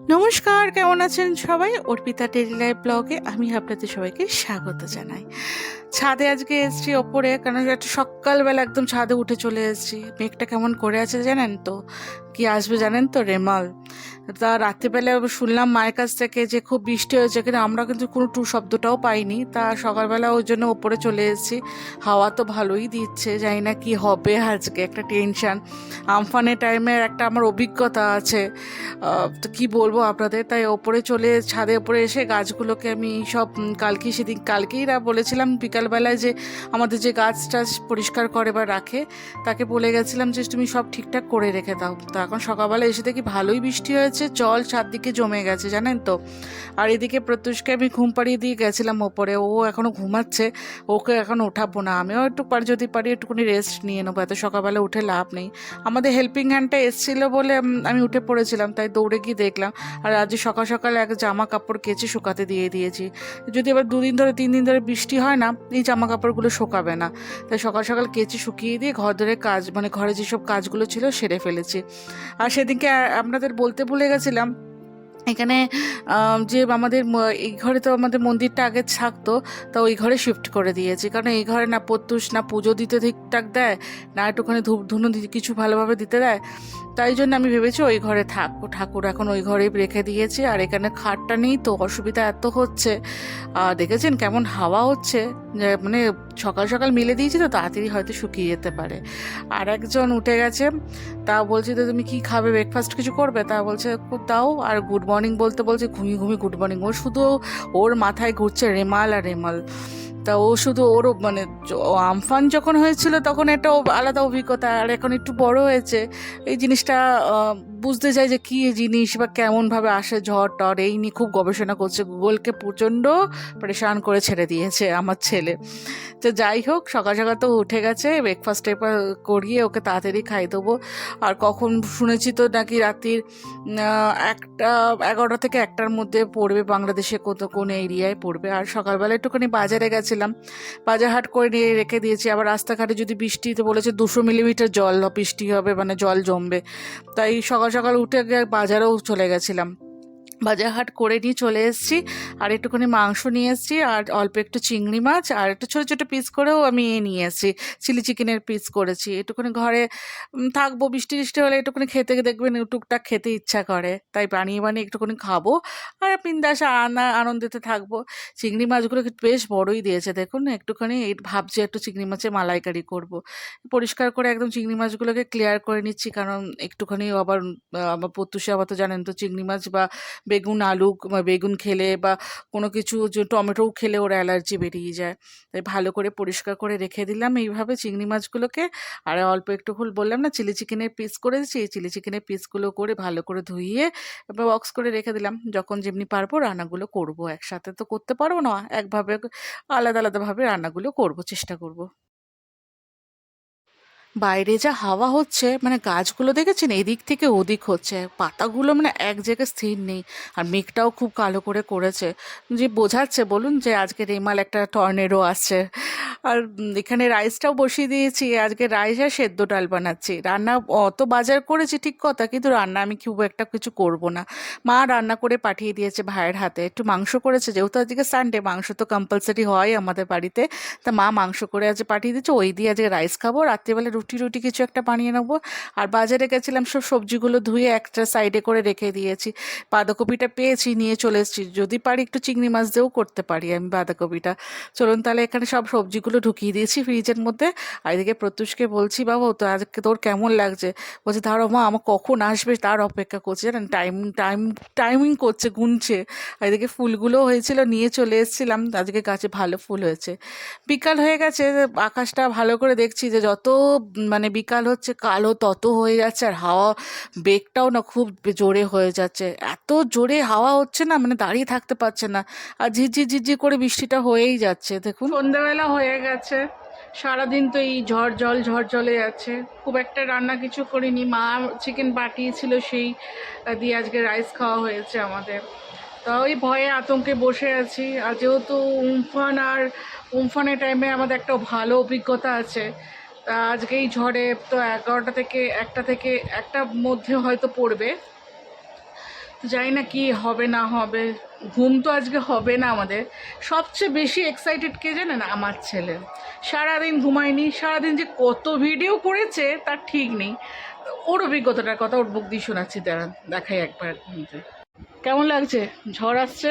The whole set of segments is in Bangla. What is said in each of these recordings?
নমস্কার, কেমন আছেন সবাই? অর্পিতা ডেইলি লাইফ ব্লগে আমি আপনাদের সবাইকে স্বাগত জানাই। ছাদে আজকে এসেছি ওপরে, কারণ একটা সকালবেলা একদম ছাদে উঠে চলে এসেছি। মেঘটা কেমন করে আছে জানেন তো? কি আসবে জানেন তো? রেমাল। তা রাত্রিবেলা শুনলাম মায়ের কাছ থেকে যে খুব বৃষ্টি হয়েছে, কিন্তু আমরা কিন্তু কোনো টু শব্দটাও পাইনি। তা সকালবেলা ওই জন্য ওপরে চলে এসেছি। হাওয়া তো ভালোই দিচ্ছে, জানি না কি হবে আজকে, একটা টেনশন। আমফানের টাইমের একটা আমার অভিজ্ঞতা আছে, তো কী বলবো আপনাদের। তাই ওপরে ছাদে ওপরে এসে গাছগুলোকে আমি সব কালকেই বলেছিলাম বিকালবেলায় যে আমাদের যে গাছ টাছ পরিষ্কার করে বা রাখে, তাকে বলে গেছিলাম যে তুমি সব ঠিকঠাক করে রেখে দাও। তো এখন সকালবেলা এসে দেখি ভালোই বৃষ্টি হয়েছে, জল চারদিকে জমে গেছে জানেন তো। আর এদিকে প্রত্যুষকে আমি ঘুম পাড়িয়ে দিয়ে গেছিলাম ওপরে, ও এখনও ঘুমাচ্ছে। ওকে এখন ওঠাবো না, আমিও একটু যদি পারি একটুখানি রেস্ট নিয়ে নেবো, এত সকালবেলা উঠে লাভ নেই। আমাদের হেল্পিং হ্যান্ডটা এসেছিলো বলে আমি উঠে পড়েছিলাম, তাই দৌড়ে গিয়ে দেখলাম। আর আজ সকাল সকাল এক জামা কাপড় কেচে শুকাতে দিয়ে দিয়েছি। যদি এবার 2 দিন ধরে 3 দিন ধরে বৃষ্টি হয় না, এই জামা কাপড়গুলো শুকাবে না। তাই সকাল সকাল কেচে শুকিয়ে দিয়ে ঘর ধরে কাজ, মানে ঘরে যেসব কাজগুলো ছিল সেরে ফেলেছি। আর সেদিনকে আপনাদের বলতে ভুলে গেছিলাম, এখানে যে আমাদের এই ঘরে তো আমাদের মন্দিরটা আগে থাকতো, তা ওই ঘরে শিফট করে দিয়েছি। কারণ এই ঘরে না প্রত্যুষ না পুজো দিতে ঠিকঠাক দেয়, না একটুখানি ধূপ ধুনো কিছু ভালোভাবে দিতে দেয়। তাই জন্য আমি ভেবেছি ওই ঘরে থাকবো, ঠাকুর এখন ওই ঘরেই রেখে দিয়েছি। আর এখানে খাটটা নেই তো অসুবিধা এত হচ্ছে। দেখেছেন কেমন হাওয়া হচ্ছে, যে মানে সকাল সকাল মেলে দিয়েছি তো তাড়াতাড়ি হয়তো শুকিয়ে যেতে পারে। আর একজন উঠে গেছে, তা বলছি তো তুমি কি খাবে, ব্রেকফাস্ট কিছু করবে? তা বলছে দাও। আর গুড মর্নিং বলতে বলছে ঘুমিয়ে ঘুমিয়ে গুড মর্নিং। ও শুধু ওর মাথায় ঘুরছে রেমাল আর রেমাল। তা ও শুধু ওরও মানে আমফান যখন হয়েছিল তখন একটা আলাদা অভিজ্ঞতা, আর এখন একটু বড় হয়েছে এই জিনিসটা বুঝতে চাই যে কী জিনিস বা কেমনভাবে আসে ঝড় টর, এই নিয়ে খুব গবেষণা করছে। গুগলকে প্রচণ্ড পরেশান করে ছেড়ে দিয়েছে আমার ছেলে। তো যাই হোক, সকাল সকাল তো উঠে গেছে, ব্রেকফাস্ট টেপার করিয়ে ওকে তাড়াতাড়ি খাই দেবো। আর কখন শুনেছি তো নাকি রাত্রির 11টা থেকে 1টার মধ্যে পড়বে, বাংলাদেশে কোন এরিয়ায় পড়বে। আর সকালবেলা একটুখানি বাজারে গেছিলাম, বাজার হাট করে নিয়ে রেখে দিয়েছি। আবার রাস্তাঘাটে যদি বৃষ্টিতে বলেছে 200 মিলিমিটার জল বৃষ্টি হবে, মানে জল জমবে। তাই সকাল সকাল উঠে বাজারেও চলে গেছিলাম, বাজার হাট করে নিয়ে চলে এসেছি। আর একটুখানি মাংস নিয়ে এসেছি, আর অল্প একটু চিংড়ি মাছ, আর একটু ছোটো ছোটো পিস করেও আমি নিয়ে এসেছি, চিলি চিকেনের পিস করেছি। একটুখানি ঘরে থাকবো, বৃষ্টি বৃষ্টি হলে একটুখানি খেতে দেখবেন টুকটাক খেতে ইচ্ছা করে, তাই বানিয়ে বানিয়ে একটুখানি খাবো আর বিন্দাস আনন্দেতে থাকবো। চিংড়ি মাছগুলো বেশ বড়ই দিয়েছে দেখুন, একটুখানি এই ভাবছি একটু চিংড়ি মাছের মালাইকারি করব। পরিষ্কার করে একদম চিংড়ি মাছগুলোকে ক্লিয়ার করে নিচ্ছি, কারণ একটুখানি আবার আমার প্রত্যুষে আবার তো জানেন তো চিংড়ি মাছ বা বেগুন আলু বেগুন খেলে বা কোনো কিছু যে টমেটোও খেলে ওর অ্যালার্জি বেরিয়ে যায়। তাই ভালো করে পরিষ্কার করে রেখে দিলাম এইভাবে চিংড়ি মাছগুলোকে। আর অল্প একটু বললাম না চিলি চিকেনের পিস করেছি, এই চিলি চিকেনের পিসগুলো করে ভালো করে ধুইয়ে বক্স করে রেখে দিলাম। যখন যেমনি পারবো রান্নাগুলো করব, একসাথে তো করতে পারবো না, একভাবে আলাদা আলাদাভাবে রান্নাগুলো করব, চেষ্টা করব। বাইরে যা হাওয়া হচ্ছে, মানে গাছগুলো দেখেছেন এদিক থেকে ওদিক হচ্ছে, পাতাগুলো মানে এক জায়গায় স্থির নেই। আর মেঘটাও খুব কালো করে করেছে, যে বোঝাচ্ছে বলুন যে আজকে রেমাল একটা টর্নেডো আসছে। আর এখানে রাইসটাও বসিয়ে দিয়েছি, আজকে রাইস আর সেদ্ধ ডাল বানাচ্ছি। রান্না অত বাজার করেছি ঠিক কথা, কিন্তু রান্না আমি খুব একটা কিছু করব না। মা রান্না করে পাঠিয়ে দিয়েছে ভাইয়ের হাতে, একটু মাংস করেছে, যেহেতু আজকে সানডে মাংস তো কম্পালসারি হয় আমাদের বাড়িতে। তা মা মাংস করে আজ পাঠিয়ে দিচ্ছে, ওই দিয়ে আজকে রাইস খাবো, রাত্রিবেলা রুটি রুটি কিছু একটা বানিয়ে নেবো। আর বাজারে গেছিলাম, সব সবজিগুলো ধুয়ে একটা সাইডে করে রেখে দিয়েছি। বাঁধাকপিটা পেয়েছি, নিয়ে চলে এসেছি, যদি পারি একটু চিংড়ি মাছ দিয়েও করতে পারি আমি বাঁধাকপিটা। চলুন তাহলে এখানে সব সবজিগুলো ঢুকিয়ে দিয়েছি ফ্রিজের মধ্যে। আর এদিকে প্রত্যুষকে বলছি বাবু তো আজকে তোর কেমন লাগছে, বলছে দাঁড়াও মা আমার কখন আসবে তার অপেক্ষা করছে, জানেন টাইমিং করছে, গুনছে। আর এদিকে ফুলগুলো হয়েছিল নিয়ে চলে এসেছিলাম, আজকে গাছে ভালো ফুল হয়েছে। বিকাল হয়ে গেছে, আকাশটা ভালো করে দেখছি যে যত মানে বিকাল হচ্ছে কালো তত হয়ে যাচ্ছে। আর হাওয়া বেগটাও না খুব জোরে হয়ে যাচ্ছে, এত জোরে হাওয়া হচ্ছে না, মানে দাঁড়িয়ে থাকতে পারছে না। আর ঝিরঝির ঝিরঝির করে বৃষ্টিটা হয়েই যাচ্ছে দেখুন। সন্ধ্যাবেলা হয়ে গেছে, সারাদিন তো এই ঝড় জলে যাচ্ছে। খুব একটা রান্না কিছু করিনি, মা চিকেন পাঠিয়েছিল, সেই দিয়ে আজকে রাইস খাওয়া হয়েছে আমাদের। তা ওই ভয়ে আতঙ্কে বসে আছি। আর যেহেতু উমফানের টাইমে আমাদের একটা ভালো অভিজ্ঞতা আছে, তা আজকে এই ঝড়ে তো 11টা থেকে 1টা থেকে 1টার মধ্যে হয়তো পড়বে। তো জানি না কি হবে না হবে, ঘুম তো আজকে হবে না আমাদের। সবচেয়ে বেশি এক্সাইটেড কে জানে না? আমার ছেলে। সারাদিন ঘুমায়নি, সারাদিন যে কত ভিডিও করেছে তার ঠিক নেই। ওর অভিজ্ঞতাটার কথা ওর মুখ দিয়ে শোনাচ্ছি, দাঁড়ান দেখাই একবার ঘুমতে। কেমন লাগছে? ঝড় আসছে,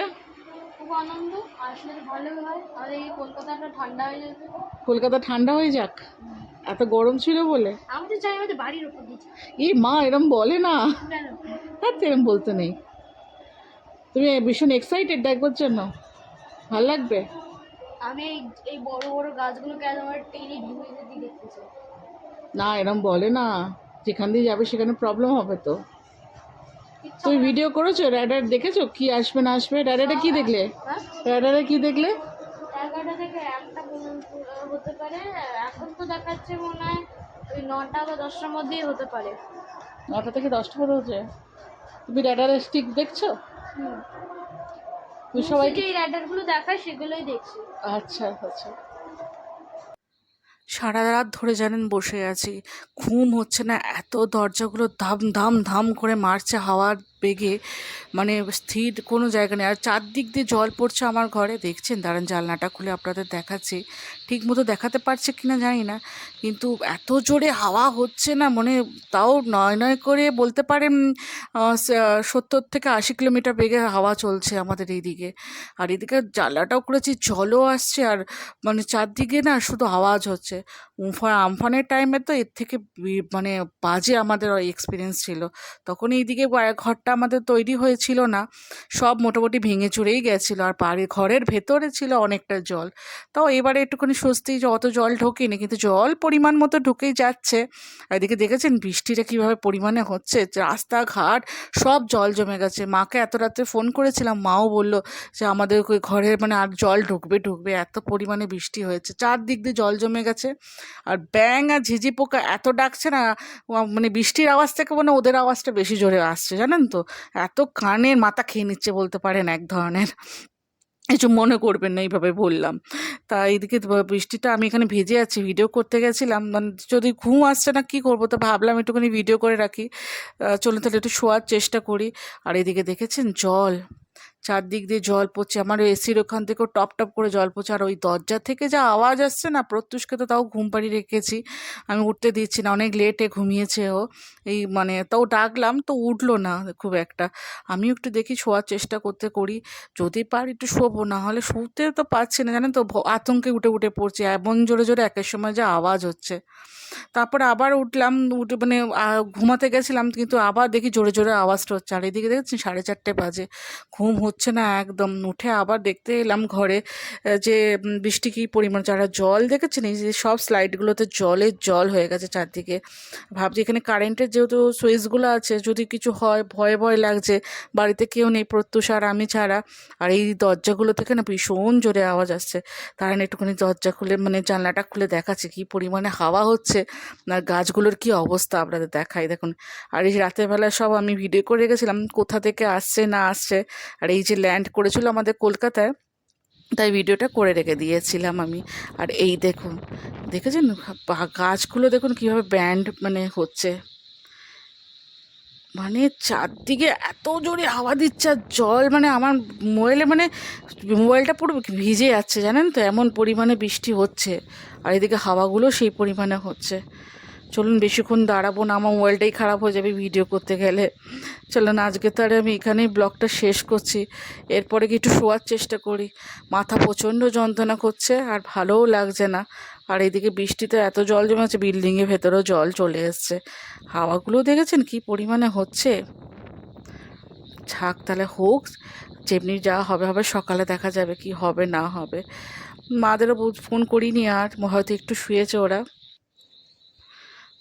খুব আনন্দ, আসলে ভালো হয়। আর এই কলকাতাটা ঠান্ডা হয়ে যাবে। কলকাতা ঠান্ডা হয়ে যাক, এত গরম ছিল বলে। আমাদের চাই আমাদের বাড়ির উপর দিচ্ছে। এই মা এরম বলে না, কেন? হ্যাঁ এরম বলতে নেই। তুমি ভীষণ এক্সাইটেড দেখবার জন্য, ভাল লাগবে। আমি এই এই বড় বড় গাছগুলোকে আমার টেনে ঢুকে যেতে দেখতেছি। না এরম বলে না, যেখান দিয়ে যাবে সেখানে প্রবলেম হবে তো। তুমি ভিডিও করেছো, র্যাডার দেখেছো কি আসবে না আসবে? র্যাডারে কি দেখলে? হ্যাঁ, র্যাডারে কি দেখলে? 11টা থেকে 1টা পর্যন্ত হতে পারে। এখন তো দেখাচ্ছে মনে হয় ওই 9টা বা 10টার মধ্যেই হতে পারে। 9টা থেকে 10টা পর্যন্ত হচ্ছে। তুমি র্যাডারে স্টিক দেখছো? হুম, তুমি সবাইকে যে র্যাডারগুলো দেখায় সেগুলোই দেখছি। আচ্ছা আচ্ছা। সারা রাত ধরে জানেন বসে আছি, ঘুম হচ্ছে না, এত দরজাগুলো ধাম ধাম ধাম করে মারছে হাওয়ার বেগে, মানে স্থির কোনো জায়গা নেই। আর চারদিক দিয়ে জল পড়ছে আমার ঘরে, দেখছেন দাঁড়ান জানলাটা খুলে আপনাদের দেখাচ্ছি। ঠিক মতো দেখাতে পারছে কিনা জানি না, কিন্তু এত জোরে হাওয়া হচ্ছে না, মানে তাও নয় নয় করে বলতে পারেন 70 থেকে 80 কিলোমিটার বেগে হাওয়া চলছে আমাদের এইদিকে। আর এদিকে জানলাটাও করেছি, জলও আসছে, আর মানে চারদিকে না শুধু আওয়াজ হচ্ছে। আমফানের টাইমে তো এর থেকে মানে বাজে আমাদের এক্সপিরিয়েন্স ছিল। তখন এইদিকে ঘরটা আমাদের তৈরি হয়েছিল না, সব মোটামুটি ভেঙে চুরেই গেছিলো, আর ঘরের ভেতরে ছিল অনেকটা জল। তাও এবারে একটুখানি স্বস্তি যে অত জল ঢোকেনি, কিন্তু জল পরিমাণ মতো ঢুকেই যাচ্ছে। আর এদিকে দেখেছেন বৃষ্টিটা কীভাবে পরিমাণে হচ্ছে, রাস্তাঘাট সব জল জমে গেছে। মাকে এত রাত্রে ফোন করেছিলাম, মাও বলল যে আমাদের ওই ঘরের মানে আর জল ঢুকবে ঢুকবে, এত পরিমাণে বৃষ্টি হয়েছে, চারদিক দিয়ে জল জমে গেছে। আর ব্যাঙ আর ঝিঝি পোকা এত ডাকছে না, মানে বৃষ্টির আওয়াজ থেকে মানে ওদের আওয়াজটা বেশি জোরে আসছে জানেন তো। এত কানের মাথা খেয়ে নিচ্ছে বলতে পারেন এক ধরনের। কিছু মনে করবেন না এইভাবে বললাম। তা এইদিকে বৃষ্টিটা আমি এখানে ভিজে আছি, ভিডিও করতে গেছিলাম, মানে যদি ঘুম আসছে না কি করবো, তো ভাবলাম একটুখানি ভিডিও করে রাখি। চলুন তাহলে একটু শোয়ার চেষ্টা করি। আর এদিকে দেখেছেন জল, চারদিক দিয়ে জল পড়ছে, আমার এসির ওখান থেকেও টপ টপ করে জল পড়ছে। আর ওই দরজা থেকে যা আওয়াজ আসছে না, প্রত্যুষকে তো তাও ঘুম পাড়িয়ে রেখেছি, আমি উঠতে দিচ্ছি না, অনেক লেটে ঘুমিয়েছে ও। এই মানে তাও ডাকলাম তো উঠলো না খুব একটা। আমিও একটু দেখি শোয়ার চেষ্টা করি, যদি পারি একটু শোবো, না হলে শুতে তো পারছি না জানেন তো, আতঙ্কে উঠে উঠে পড়ছি, এমন জোরে জোরে একের সময় যা আওয়াজ হচ্ছে। তারপরে আবার উঠলাম, উঠে মানে ঘুমাতে গেছিলাম, কিন্তু আবার দেখি জোরে জোরে আওয়াজটা হচ্ছে। আর এদিকে দেখছি 4:30 বাজে, ঘুম হচ্ছে না একদম। উঠে আবার দেখতে এলাম ঘরে যে বৃষ্টি কী পরিমাণ, যারা জল দেখেছেন এই যে সব স্লাইডগুলোতে জলের জল হয়ে গেছে চারদিকে। ভাবছি এখানে কারেন্টের যেহেতু সুইচগুলো আছে, যদি কিছু হয় ভয় ভয় লাগছে, বাড়িতে কেউ নেই প্রত্যুষ আর আমি ছাড়া। আর এই দরজাগুলো থেকে না ভীষণ জোরে আওয়াজ আসছে, তার একটুখানি দরজা খুলে মানে জানলাটা খুলে দেখাচ্ছে কী পরিমাণে হাওয়া হচ্ছে। আর গাছগুলোর কি অবস্থা আপনাদের দেখাই দেখুন। আর এই রাতের বেলা সব আমি ভিডিও করে রেখেছিলাম কোথা থেকে আসছে না আসছে। আর এই যে ল্যান্ড করেছিল আমাদের কলকাতায়, তাই ভিডিওটা করে রেখে দিয়েছিলাম আমি। আর এই দেখুন, দেখেছেন গাছগুলো দেখুন কীভাবে ব্যান্ড মানে হচ্ছে, মানে চারদিকে এত জোরে হাওয়া দিচ্ছে আর জল, মানে আমার মোবাইলে মানে মোবাইলটা পুরো ভিজে যাচ্ছে জানেন তো, এমন পরিমাণে বৃষ্টি হচ্ছে। আর এদিকে হাওয়াগুলো সেই পরিমাণে হচ্ছে। চলুন বেশিক্ষণ দাঁড়াবো না, আমার মোবাইলটাই খারাপ হয়ে যাবে ভিডিও করতে গেলে। চলুন আজকে তাহলে আমি এখানেই ব্লগটা শেষ করছি, এরপরে কি একটু শোয়ার চেষ্টা করি। মাথা প্রচণ্ড যন্ত্রণা করছে আর ভালোও লাগছে না। আর এদিকে বৃষ্টিতে এত জল জমে আছে, বিল্ডিংয়ের ভেতরেও জল চলে এসছে। হাওয়াগুলো দেখেছেন কি পরিমাণে হচ্ছে। থাক তাহলে হোক, যেমনি যা হবে হবে, সকালে দেখা যাবে কি হবে না হবে। মাদেরও ফোন করিনি, আর হয়তো একটু শুয়েছে ওরা।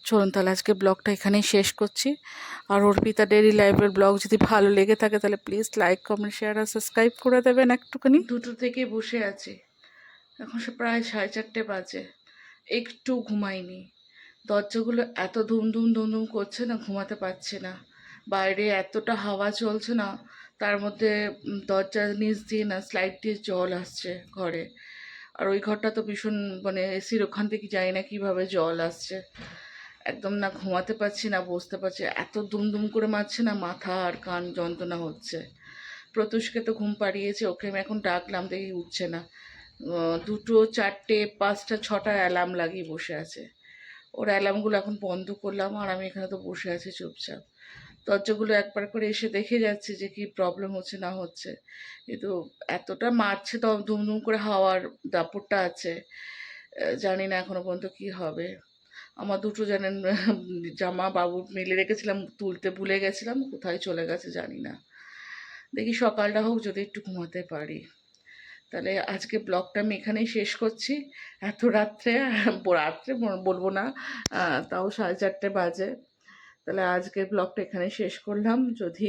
চলুন তাহলে আজকে ব্লগটা এখানেই শেষ করছি। আর অর্পিতা ডেইলি লাইফের ব্লগ যদি ভালো লেগে থাকে তাহলে প্লিজ লাইক কমেন্ট শেয়ার আর সাবস্ক্রাইব করে দেবেন একটুখানি। 2টো থেকে বসে আছি, এখন সে প্রায় 4:30 বাজে, একটু ঘুমাইনি। দরজাগুলো এত ধুম ধুম ধুম ধুম করছে না, ঘুমাতে পারছে না। বাইরে এতটা হাওয়া চলছে না, তার মধ্যে দরজার নিচ দিয়ে না স্লাইড দিয়ে জল আসছে ঘরে। আর ওই ঘরটা তো ভীষণ মানে এসির ওখান থেকে জানি না কীভাবে জল আসছে। একদম না ঘুমাতে পারছি না বসতে পারছি, এত দুমদুম করে মারছে না, মাথা আর কান যন্ত্রণা হচ্ছে। প্রত্যুষকে তো ঘুম পাড়িয়েছে, ওকে আমি এখন ডাকলাম, দেখি উঠছে না। দুটো, চারটে, পাঁচটা, ছটা অ্যালার্ম লাগিয়ে বসে আছে। ওর অ্যালার্মগুলো এখন বন্ধ করলাম, আর আমি এখানে তো বসে আছি চুপচাপ। দরজাগুলো একবার করে এসে দেখে যাচ্ছে যে কি প্রবলেম হচ্ছে না হচ্ছে। কিন্তু এতটা মারছে তো, দুমদুম করে হাওয়ার দাপটটা আছে। জানি না এখনো পর্যন্ত কি হবে। আমার দুটো জানেন জামা বাবু মেলে রেখেছিলাম, তুলতে ভুলে গেছিলাম, কোথায় চলে গেছে জানি না। দেখি সকালটা হোক, যদি একটু ঘুমাতে পারি। তাহলে আজকে ব্লগটা আমি এখানেই শেষ করছি। এত রাত্রে, রাত্রে বলবো না, তাও 4:30 বাজে। তাহলে আজকের ব্লগটা এখানে শেষ করলাম। যদি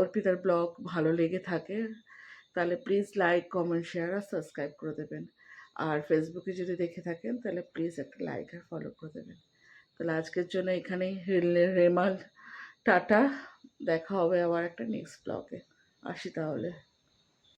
অর্পিতার ব্লগ ভালো লেগে থাকে তাহলে প্লিজ লাইক, কমেন্ট, শেয়ার আর সাবস্ক্রাইব করে দেবেন। আর ফেসবুকে যদি দেখে থাকেন তাহলে প্লিজ একটা লাইক আর ফলো করে দেবেন। তাহলে আজকের জন্য এখানেই রেমাল, টাটা। দেখা হবে আবার একটা নেক্সট ব্লগে। আসি তাহলে।